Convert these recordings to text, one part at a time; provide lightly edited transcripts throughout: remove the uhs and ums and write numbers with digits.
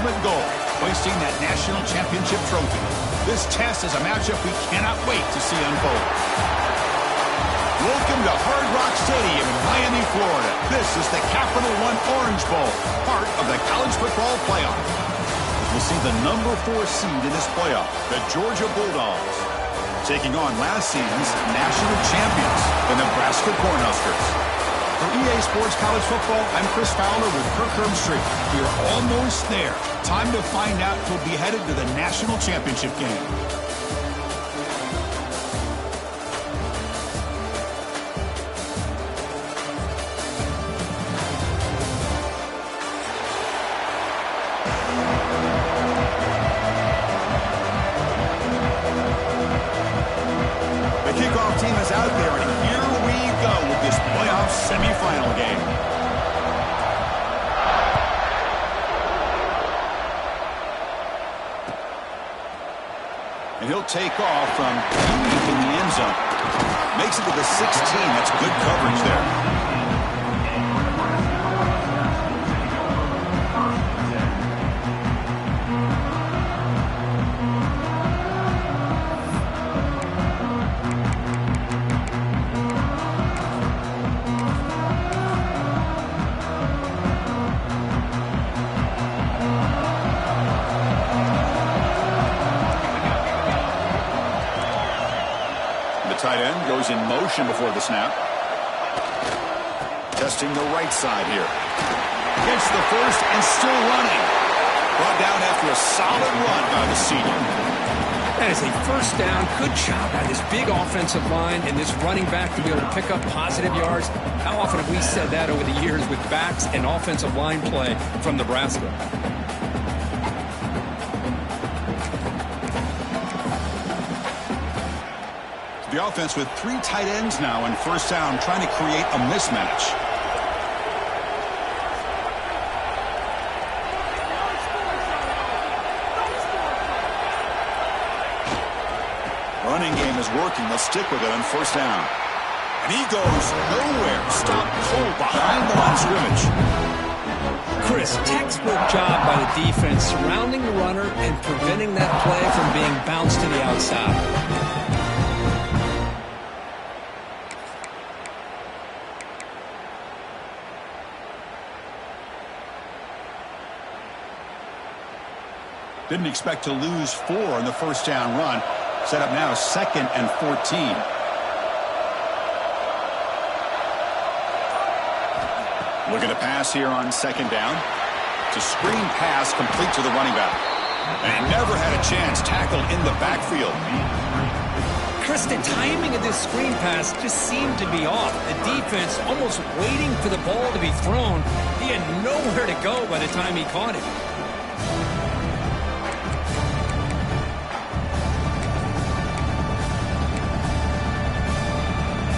ultimate goal, hoisting that national championship trophy. This test is a matchup we cannot wait to see unfold. Welcome to Hard Rock Stadium in Miami, Florida. This is the Capital One Orange Bowl, part of the college football playoff. We'll see the number 4 seed in this playoff, the Georgia Bulldogs, taking on last season's national champions, the Nebraska Cornhuskers. For EA Sports College Football, I'm Chris Fowler with Kirk Herbstreit. We are almost there. Time to find out who'll be headed to the national championship game. The kickoff team is out there, and here we go with this playoff semifinal game. And he'll take off from deep in the end zone. Makes it to the 16. That's good coverage there. Tight end goes in motion before the snap. Testing the right side here. Gets the first and still running. Brought down after a solid run by the senior. That is a first down. Good job by this big offensive line and this running back to be able to pick up positive yards. How often have we said that over the years with backs and offensive line play from Nebraska? The offense with 3 tight ends now in first down, trying to create a mismatch. Running game is working. They'll stick with it on first down. And he goes nowhere. Stop cold behind the line of scrimmage. Chris, textbook job by the defense surrounding the runner and preventing that play from being bounced to the outside. Didn't expect to lose 4 in the first down run. Set up now 2nd and 14. Looking to pass here on 2nd down. It's a screen pass complete to the running back. And he never had a chance tackled in the backfield. Chris, the timing of this screen pass just seemed to be off. The defense almost waiting for the ball to be thrown. He had nowhere to go by the time he caught it.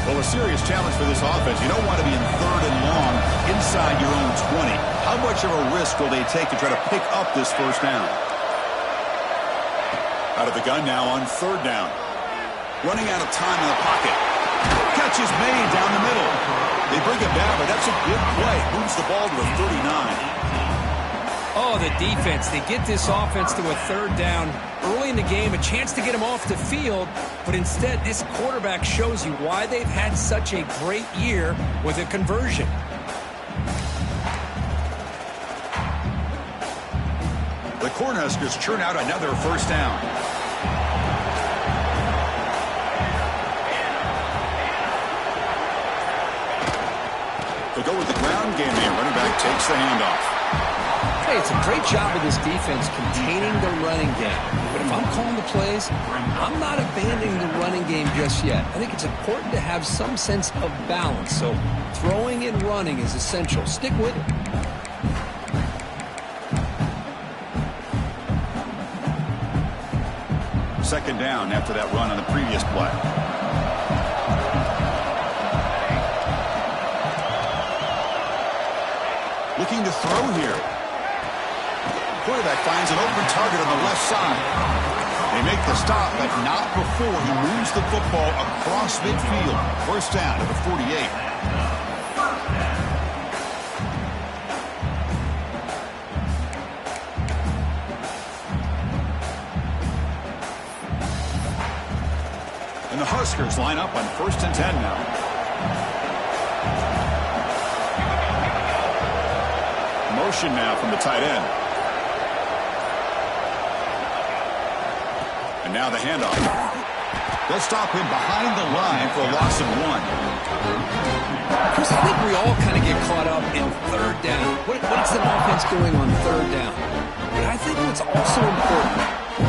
Well, a serious challenge for this offense. You don't want to be in 3rd and long inside your own 20. How much of a risk will they take to try to pick up this first down? Out of the gun now on 3rd down. Running out of time in the pocket. Catch is made down the middle. They bring it down, but that's a good play. Moves the ball to a 39. Oh, the defense. They get this offense to a 3rd down early in the game, a chance to get him off the field, but instead this quarterback shows you why they've had such a great year with a conversion. The Cornhuskers churn out another first down. They go with the ground game here. Running back takes the handoff. Hey, it's a great job of this defense containing the running game. But if I'm calling the plays, I'm not abandoning the running game just yet. I think it's important to have some sense of balance. So throwing and running is essential. Stick with it. Second down after that run on the previous play. Looking to throw here. Quarterback finds an open target on the left side. They make the stop, but not before he moves the football across midfield. First down to the 48. the Huskers line up on 1st and 10 now. Motion now from the tight end. And now the handoff. They'll stop him behind the line for a loss of 1. Chris, I think we all kind of get caught up in 3rd down. What's an offense doing on 3rd down? But I think what's also important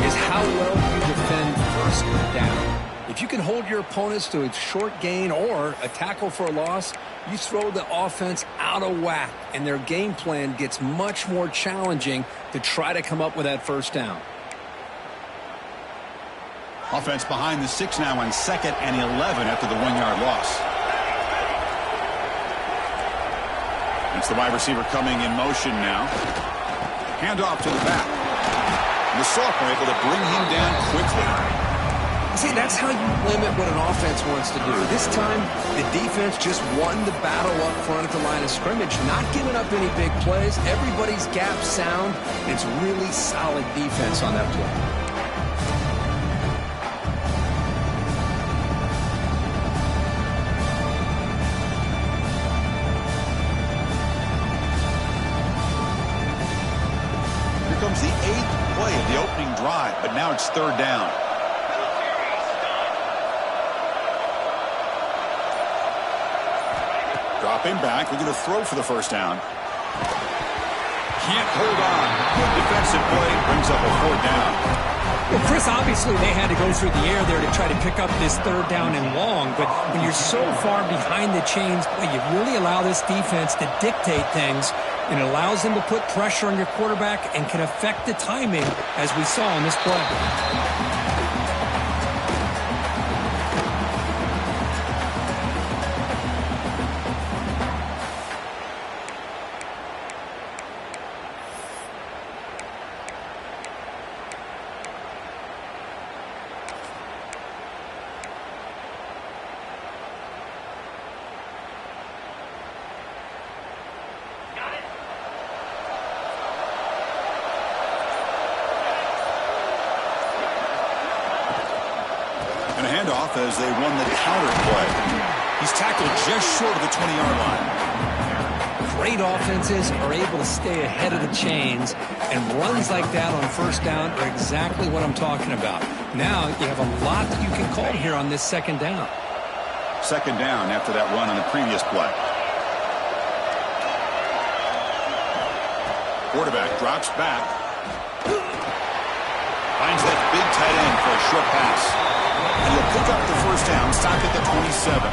is how well you defend 1st down. If you can hold your opponents to a short gain or a tackle for a loss, you throw the offense out of whack, and their game plan gets much more challenging to try to come up with that 1st down. Offense behind the 6 now on 2nd and 11 after the 1-yard loss. It's the wide receiver coming in motion now. Handoff to the back. The sophomore able to bring him down quickly. See, that's how you limit what an offense wants to do. This time, the defense just won the battle up front at the line of scrimmage, not giving up any big plays. Everybody's gap sound. It's really solid defense on that play. Here comes the 8th play of the opening drive, but now it's 3rd down. Drop him back. We're going to throw for the 1st down. Can't hold on. Good defensive play. Brings up a 4th down. Well, Chris, obviously they had to go through the air there to try to pick up this 3rd down and long. But when you're so far behind the chains, you really allow this defense to dictate things. And it allows them to put pressure on your quarterback and can affect the timing, as we saw in this play. Handoff as they run the counter play. He's tackled just short of the 20-yard line. Great offenses are able to stay ahead of the chains, and runs like that on 1st down are exactly what I'm talking about. Now you have a lot that you can call here on this 2nd down. 2nd down after that run on the previous play. Quarterback drops back. Finds that big tight end for a short pass. And he'll pick up the 1st down, stop at the 27.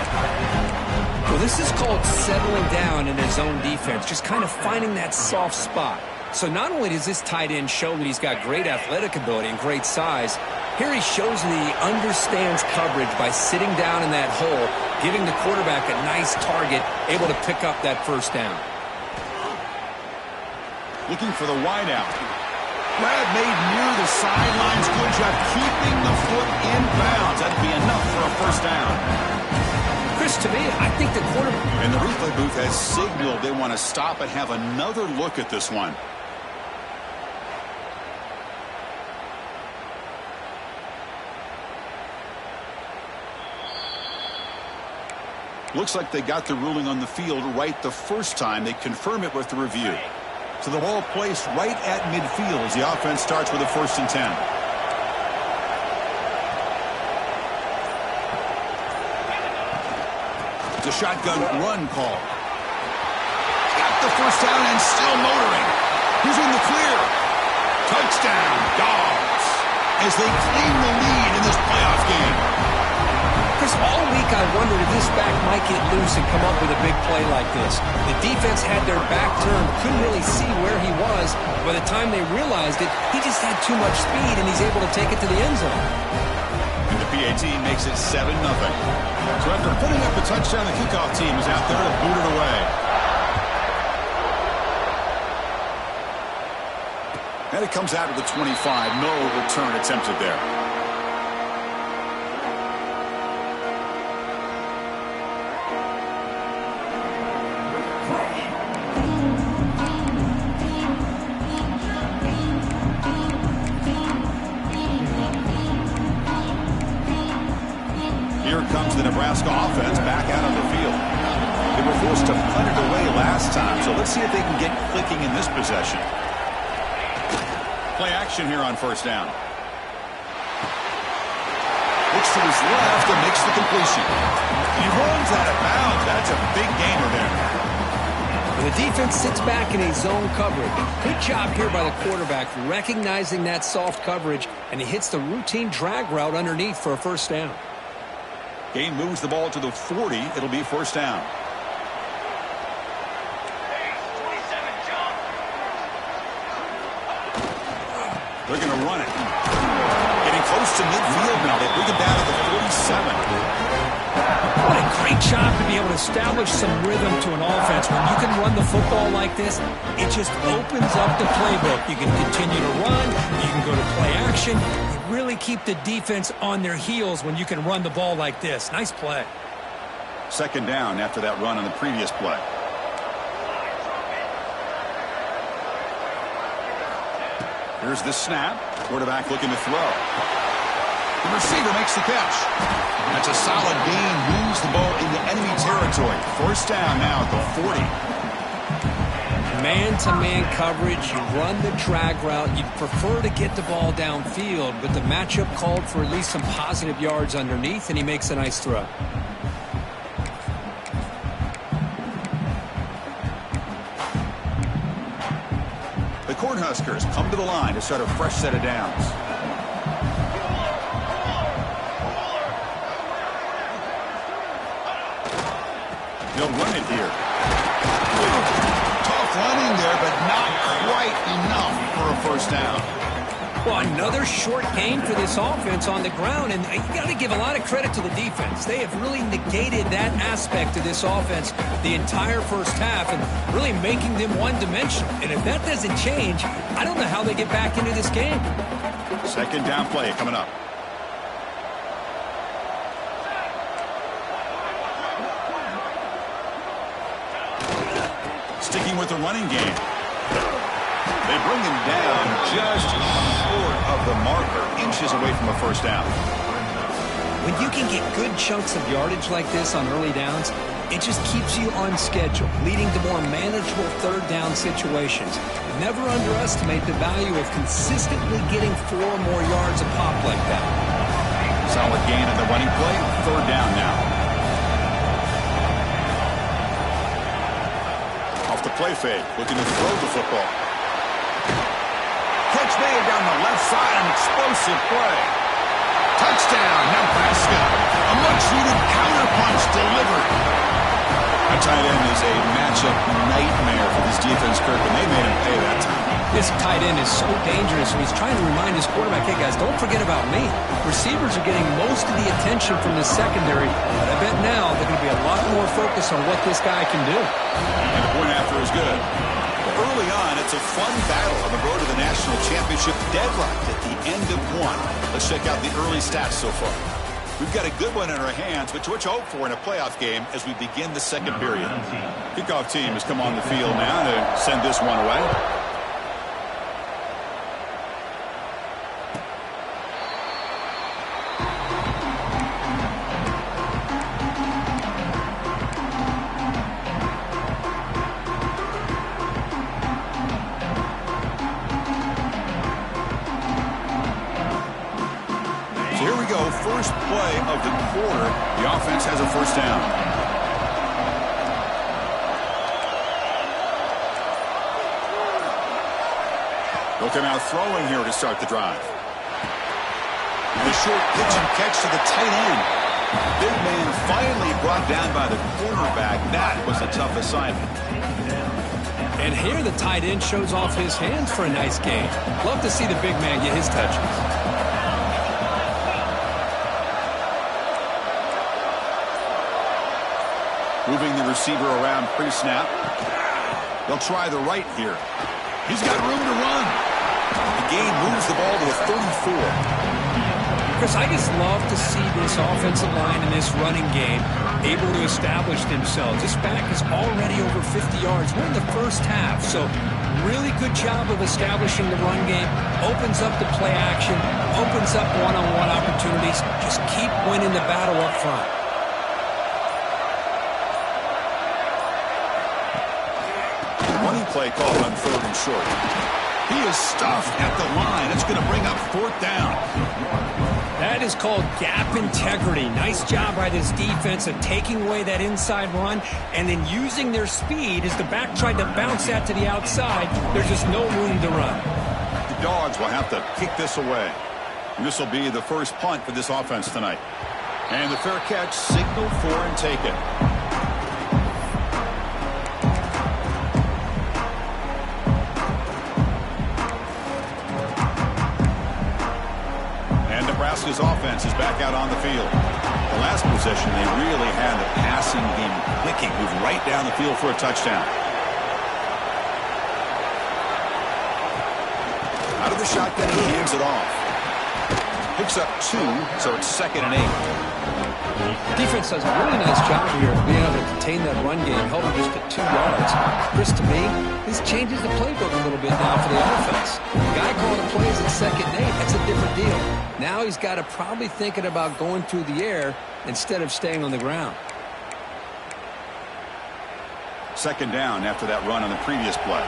Well, this is called settling down in his own defense, just kind of finding that soft spot. So not only does this tight end show that he's got great athletic ability and great size, here he shows that he understands coverage by sitting down in that hole, giving the quarterback a nice target, able to pick up that 1st down. Looking for the wideout. Grab made near the sidelines. Good job keeping the foot in bounds. That'd be enough for a 1st down. Chris, to me, I think the quarterback... And the replay booth has signaled they want to stop and have another look at this one. Looks like they got the ruling on the field right the first time. They confirm it with the review. So the ball placed right at midfield as the offense starts with a 1st and 10. It's a shotgun run call. Got the 1st down and still motoring. Who's in the clear? Touchdown, Dogs, as they claim the lead in this playoff game. Chris, all week I wondered if this back might get loose and come up with a big play like this. The defense had their back turned, couldn't really see where he was. By the time they realized it, he just had too much speed, and he's able to take it to the end zone. And the PAT makes it 7-0. So after putting up a touchdown, the kickoff team is out there to boot it away. And it comes out of the 25. No return attempted there. Here comes the Nebraska offense back out on the field. They were forced to punt it away last time, so let's see if they can get clicking in this possession. Play action here on first down. Looks to his left and makes the completion. He runs out of bounds. That's a big gainer there. The defense sits back in a zone coverage. Good job here by the quarterback recognizing that soft coverage, and he hits the routine drag route underneath for a first down. Gain moves the ball to the 40. It'll be first down. They're going to run it. Getting close to midfield now. They bring it down to the 47. What a great job to be able to establish some rhythm to an offense. When you can run the football like this, it just opens up the playbook. You can continue to run. You can go to play action. You really keep the defense on their heels when you can run the ball like this. Nice play. Second down after that run on the previous play. Here's the snap. Quarterback looking to throw. The receiver makes the catch. That's a solid gain. Moves the ball into enemy territory. First down now at the 40. Man-to-man coverage. You run the drag route. You'd prefer to get the ball downfield, but the matchup called for at least some positive yards underneath, and he makes a nice throw. The Cornhuskers come to the line to start a fresh set of downs. They'll run it here. Tough running there, but not quite enough for a first down. Well, another short gain for this offense on the ground, and you got to give a lot of credit to the defense. They have really negated that aspect of this offense the entire first half and really making them one-dimensional. And if that doesn't change, I don't know how they get back into this game. Second down play coming up. Sticking with the running game. They bring him down just short of the marker, inches away from a first down. When you can get good chunks of yardage like this on early downs, it just keeps you on schedule, leading to more manageable third down situations. Never underestimate the value of consistently getting 4 more yards a pop like that. Solid gain on the running play. Third down now. Off the play fake, looking to throw the football. Catch made down the left side, an explosive play. Touchdown, Nebraska. A much-needed counterpunch delivered. A tight end is a matchup nightmare for this defense, Kirk, and they made him pay that time. This tight end is so dangerous. He's trying to remind his quarterback, hey, guys, don't forget about me. Receivers are getting most of the attention from the secondary, but I bet now they're going to be a lot more focused on what this guy can do. And the point after is good. Early on, it's a fun battle on the road to the national championship, deadlocked at the end of one. Let's check out the early stats so far. We've got a good one in our hands, but what you hope for in a playoff game as we begin the second period. Kickoff team has come on the field now to send this one away. First play of the quarter, the offense has a first down. They'll come out throwing here to start the drive. And a short pitch and catch to the tight end. Big man finally brought down by the quarterback. That was a tough assignment. And here the tight end shows off his hands for a nice gain. Love to see the big man get his touches. Moving the receiver around pre-snap. They'll try the right here. He's got room to run. The gain moves the ball to a 34. Chris, I just love to see this offensive line and this running game able to establish themselves. This back is already over 50 yards. We're in the first half, so really good job of establishing the run game. Opens up the play action, opens up one-on-one opportunities. Just keep winning the battle up front. Running play called on 3rd and short. He is stuffed at the line. It's going to bring up 4th down. That is called gap integrity. Nice job by this defense of taking away that inside run and then using their speed as the back tried to bounce that to the outside. There's just no room to run. The Dogs will have to kick this away. And this will be the first punt for this offense tonight. And the fair catch signaled for and taken. Nebraska's offense is back out on the field. The last possession, they really had the passing game clicking, moved right down the field for a touchdown. Out of the shotgun, he hands it off. Picks up 2, so it's 2nd and 8. Defense does a really nice job here of being able to contain that run game, helping just get 2 yards. Chris, to me, this changes the playbook a little bit now for the offense. The guy calling the plays at 2nd and 8, that's a different deal. Now he's got to probably thinking about going through the air instead of staying on the ground. 2nd down after that run on the previous play.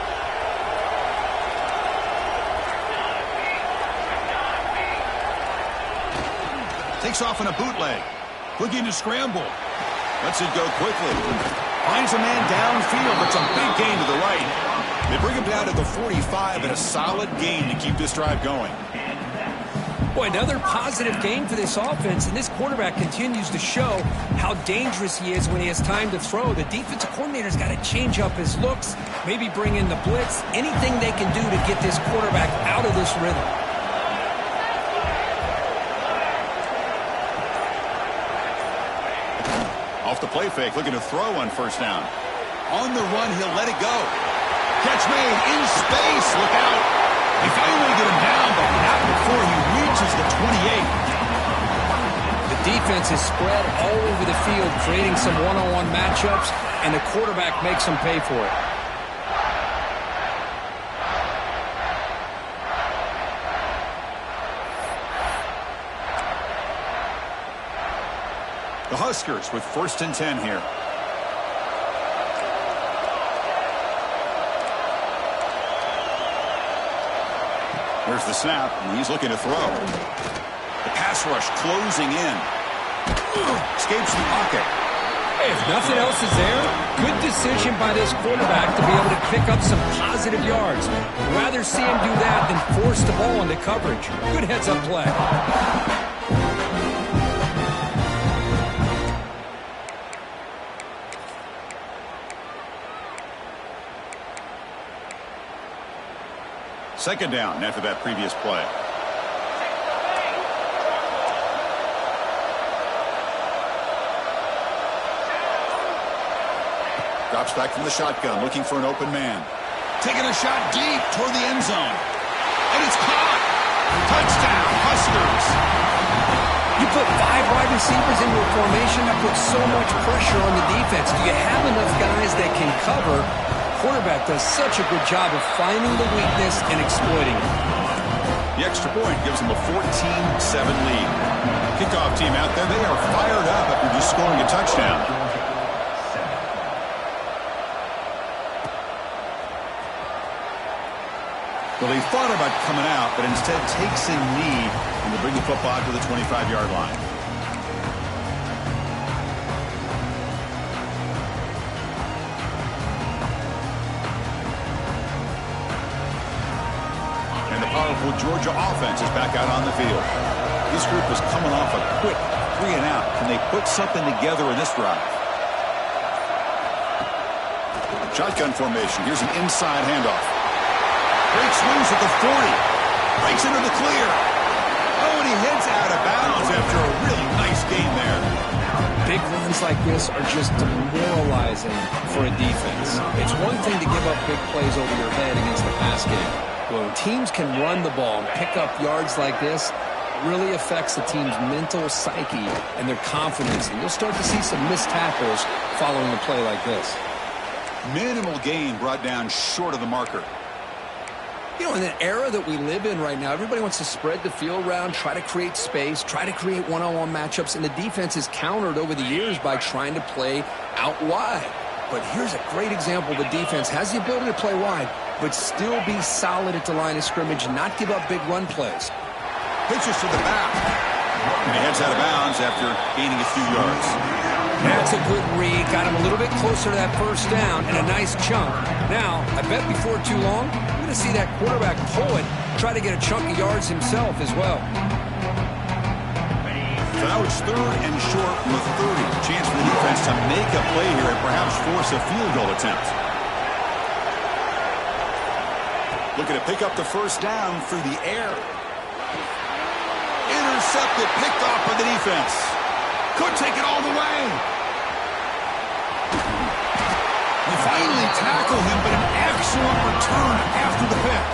Takes off in a bootleg. Looking to scramble. Lets it go quickly. Finds a man downfield. It's a big gain to the right. They bring him down to the 45 and a solid gain to keep this drive going. Boy, another positive game for this offense, and this quarterback continues to show how dangerous he is when he has time to throw. The defensive coordinator's got to change up his looks, maybe bring in the blitz, anything they can do to get this quarterback out of this rhythm. Off the play fake, looking to throw on 1st down. On the run, he'll let it go. Catch made in space. Look out. They finally get him down, but not before he reaches the 28. The defense is spread all over the field, creating some one-on-one matchups, and the quarterback makes them pay for it. The Huskers with 1st and 10 here. There's the snap, and he's looking to throw. The pass rush closing in. Escapes the pocket. Hey, if nothing else is there, good decision by this quarterback to be able to pick up some positive yards. Rather see him do that than force the ball into coverage. Good heads-up play. Second down after that previous play. Drops back from the shotgun, looking for an open man. Taking a shot deep toward the end zone. And it's caught. Touchdown, Huskers. You put 5 wide receivers into a formation that puts so much pressure on the defense. Do you have enough guys that can cover? Quarterback does such a good job of finding the weakness and exploiting it. The extra point gives them a 14-7 lead. Kickoff team out there, they are fired up after just scoring a touchdown. Well, he thought about coming out, but instead takes a knee and will bring the football to the 25-yard line. Powerful Georgia offense is back out on the field. This group is coming off a quick 3-and-out. Can they put something together in this drive? Shotgun formation. Here's an inside handoff. Breaks loose at the 40. Breaks into the clear. Oh, and he heads out of bounds after a really nice game there. Big runs like this are just demoralizing for a defense. It's one thing to give up big plays over your head against the pass game. When teams can run the ball and pick up yards like this, really affects the team's mental psyche and their confidence, and you'll start to see some missed tackles following a play like this. Minimal gain brought down short of the marker. You know, in the era that we live in right now, everybody wants to spread the field around, try to create space, try to create one-on-one matchups, and the defense is countered over the years by trying to play out wide. But here's a great example. The defense has the ability to play wide, but still be solid at the line of scrimmage and not give up big run plays. Pitches to the back. And he heads out of bounds after gaining a few yards. That's a good read. Got him a little bit closer to that first down and a nice chunk. Now, I bet before too long, we're going to see that quarterback pull it, try to get a chunk of yards himself as well. So now it's 3rd and short from the 30. Chance for the defense to make a play here and perhaps force a field goal attempt. Looking to pick up the first down through the air. Intercepted, picked off by the defense. Could take it all the way. They finally tackle him, but an excellent return after the pick.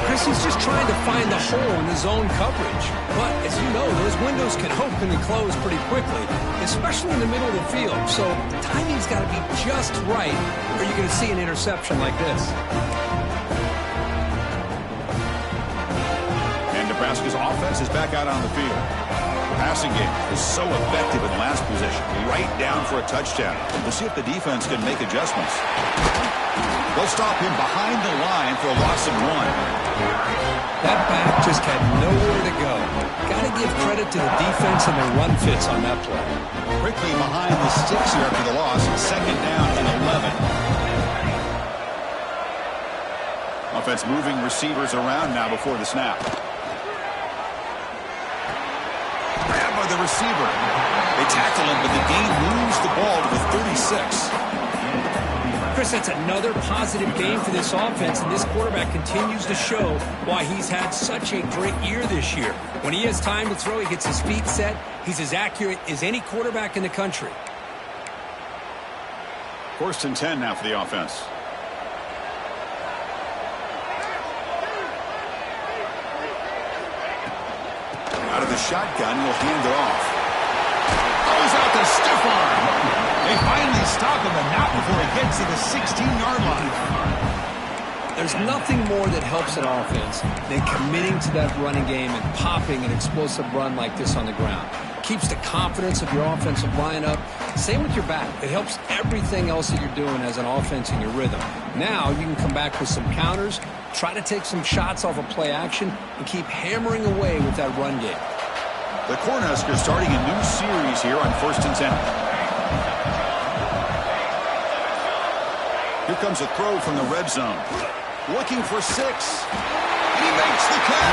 Chris, he's just trying to find the hole in the zone coverage. But, as you know, those windows can open and close pretty quickly, especially in the middle of the field. So the timing's got to be just right, or you're going to see an interception like this. And Nebraska's offense is back out on the field. The passing game was so effective in last possession, right down for a touchdown. We'll see if the defense can make adjustments. They'll stop him behind the line for a loss of 1. That back just had nowhere to go. Got to give credit to the defense and the run fits on that play. Quickly behind the sticks here after the loss. 2nd down and 11. Offense moving receivers around now before the snap. Grabbed by the receiver. They tackle him, but the game moves the ball to the 36. Chris, that's another positive game for this offense, and this quarterback continues to show why he's had such a great year this year. When he has time to throw, he gets his feet set. He's as accurate as any quarterback in the country. 1st and 10 now for the offense. Out of the shotgun, he'll hand it off. Throws out the stiff arm. They finally stop him, but not before he gets to the 16-yard line. There's nothing more that helps an offense than committing to that running game and popping an explosive run like this on the ground. Keeps the confidence of your offensive line up. Same with your back. It helps everything else that you're doing as an offense in your rhythm. Now you can come back with some counters, try to take some shots off of play action, and keep hammering away with that run game. The Cornhuskers starting a new series here on 1st and 10. Here comes a throw from the red zone. Looking for 6. He makes the catch.